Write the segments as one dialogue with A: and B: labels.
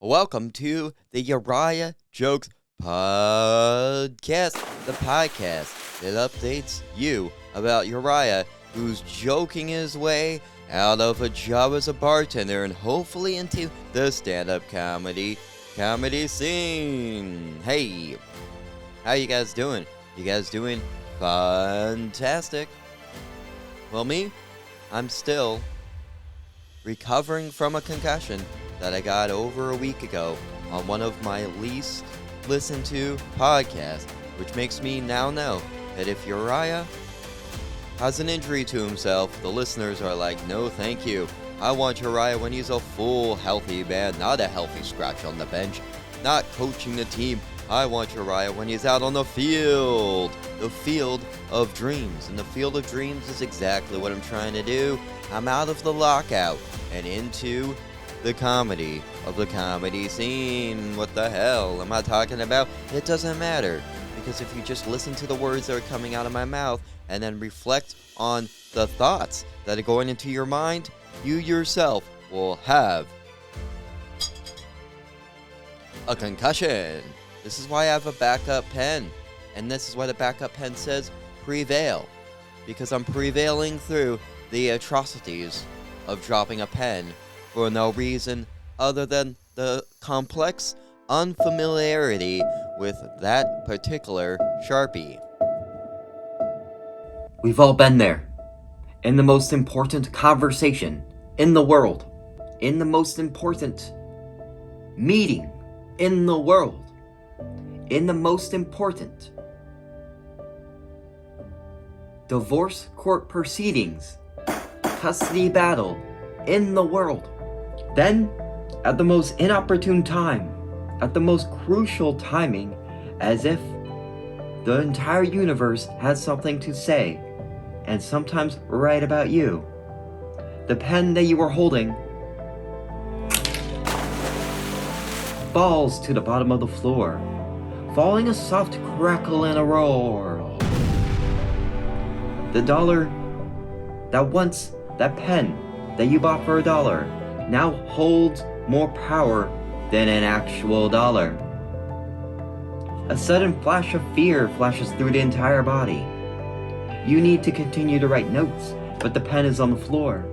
A: Welcome to the Uriah Jokes Podcast, the podcast that updates you about Uriah, who's joking his way out of a job as a bartender and hopefully into the stand-up comedy scene. Hey, how you guys doing? You guys doing fantastic? Well, me, I'm still recovering from a concussion that I got over a week ago on one of my least listened to podcasts, which makes me now know that if Uriah has an injury to himself, the listeners are like, no thank you. I want Uriah when he's a full healthy man, not a healthy scratch on the bench, not coaching the team. I want Uriah when he's out on the field of dreams. And the field of dreams is exactly what I'm trying to do. I'm out of the lockout and into the comedy of the comedy scene. What the hell am I talking about? It doesn't matter, because if you just listen to the words that are coming out of my mouth and then reflect on the thoughts that are going into your mind, you yourself will have a concussion. This is why I have a backup pen, and this is why the backup pen says prevail, because I'm prevailing through the atrocities of dropping a pen for no reason other than the complex unfamiliarity with that particular Sharpie.
B: We've all been there. In the most important conversation in the world. In the most important meeting in the world. In the most important divorce court proceedings, custody battle in the world. Then, at the most inopportune time, at the most crucial timing, as if the entire universe has something to say, and sometimes write about you, the pen that you were holding falls to the bottom of the floor, falling a soft crackle and a roar. The dollar that pen that you bought for $1 now holds more power than an actual dollar. A sudden flash of fear flashes through the entire body. You need to continue to write notes, but the pen is on the floor.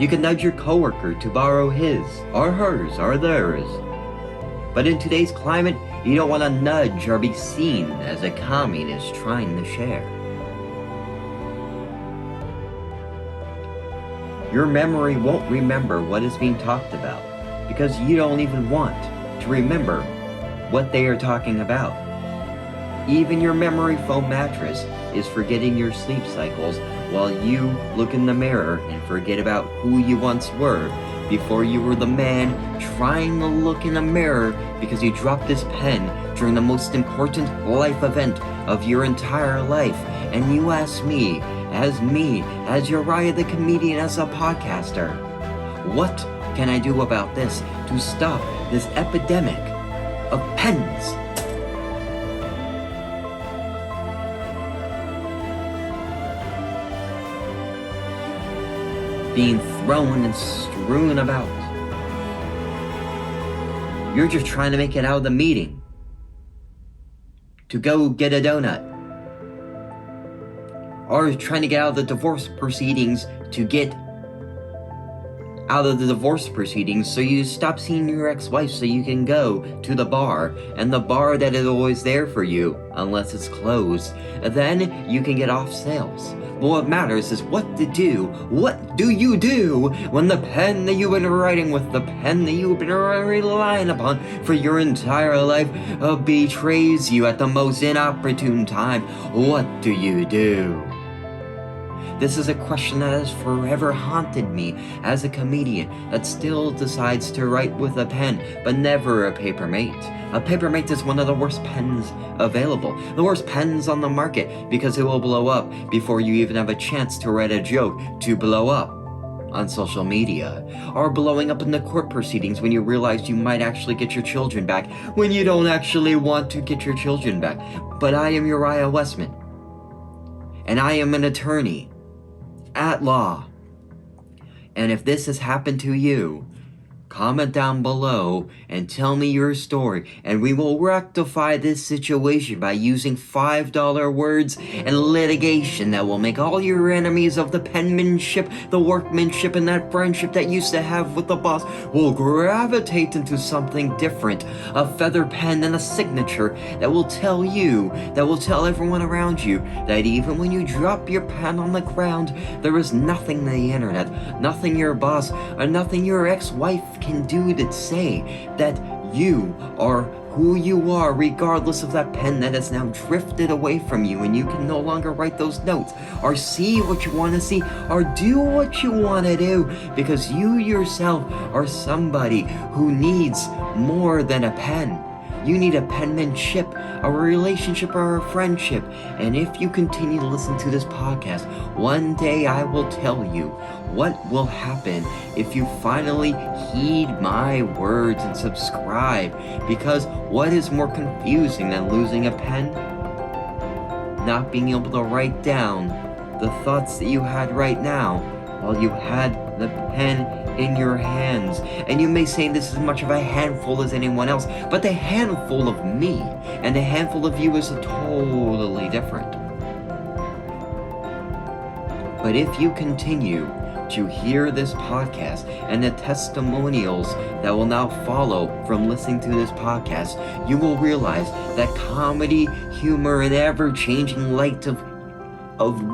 B: You can nudge your coworker to borrow his, or hers, or theirs. But in today's climate, you don't want to nudge or be seen as a communist trying to share. Your memory won't remember what is being talked about, because you don't even want to remember what they are talking about. Even your memory foam mattress is forgetting your sleep cycles while you look in the mirror and forget about who you once were before you were the man trying to look in a mirror because you dropped this pen during the most important life event of your entire life. And you ask me, as Uriah the comedian, as a podcaster, what can I do about this to stop this epidemic of pens? Being thrown and strewn about. You're just trying to make it out of the meeting to go get a donut, or trying to get out of the divorce proceedings to get out of the divorce proceedings so you stop seeing your ex-wife so you can go to the bar, and the bar that is always there for you unless it's closed. Then you can get off sales. But what matters is what to do. What do you do when the pen that you've been writing with, the pen that you've been relying upon for your entire life, betrays you at the most inopportune time? What do you do? This is a question that has forever haunted me as a comedian that still decides to write with a pen, but never a papermate. A papermate is one of the worst pens available, the worst pens on the market, because it will blow up before you even have a chance to write a joke to blow up on social media, or blowing up in the court proceedings when you realize you might actually get your children back when you don't actually want to get your children back. But I am Uriah Westman, and I am an attorney at law. And if this has happened to you, comment down below and tell me your story, and we will rectify this situation by using $5 words and litigation that will make all your enemies of the penmanship, the workmanship, and that friendship that used to have with the boss will gravitate into something different, a feather pen and a signature that will tell you, that will tell everyone around you that even when you drop your pen on the ground, there is nothing on the internet, nothing your boss, or nothing your ex-wife can do to say that you are who you are, regardless of that pen that has now drifted away from you and you can no longer write those notes or see what you want to see or do what you want to do, because you yourself are somebody who needs more than a pen. You need a penmanship, a relationship, or a friendship. And if you continue to listen to this podcast, one day I will tell you what will happen if you finally heed my words and subscribe. Because what is more confusing than losing a pen? Not being able to write down the thoughts that you had right now while you had the pen in your hands. And you may say this is as much of a handful as anyone else, but the handful of me and the handful of you is totally different. But if you continue to hear this podcast and the testimonials that will now follow from listening to this podcast, you will realize that comedy, humor, and ever-changing light of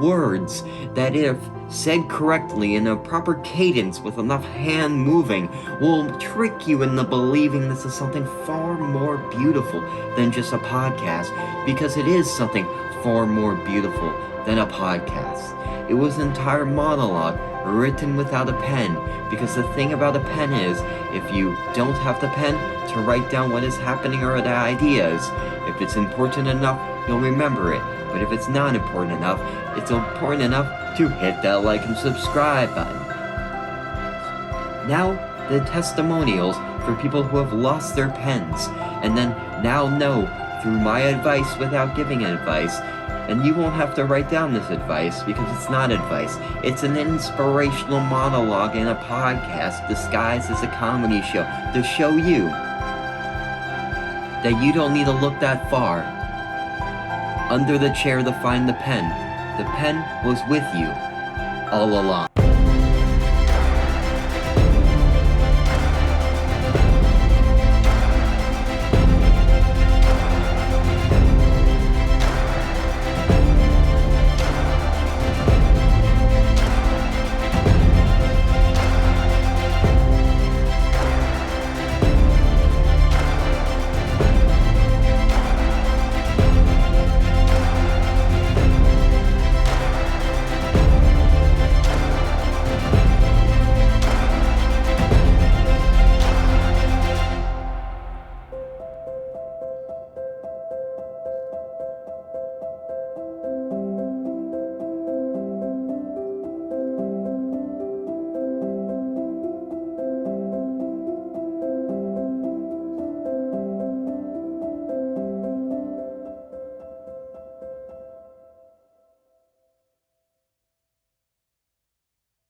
B: words that, if said correctly in a proper cadence with enough hand moving, will trick you into believing this is something far more beautiful than just a podcast, because it is something far more beautiful than a podcast. It was an entire monologue written without a pen, because the thing about a pen is, if you don't have the pen to write down what is happening or the ideas, if it's important enough, you'll remember it. But if it's not important enough, it's important enough to hit that like and subscribe button. Now, the testimonials for people who have lost their pens, and then now know through my advice without giving advice. And you won't have to write down this advice, because it's not advice. It's an inspirational monologue in a podcast disguised as a comedy show to show you that you don't need to look that far under the chair to find the pen. The pen was with you all along.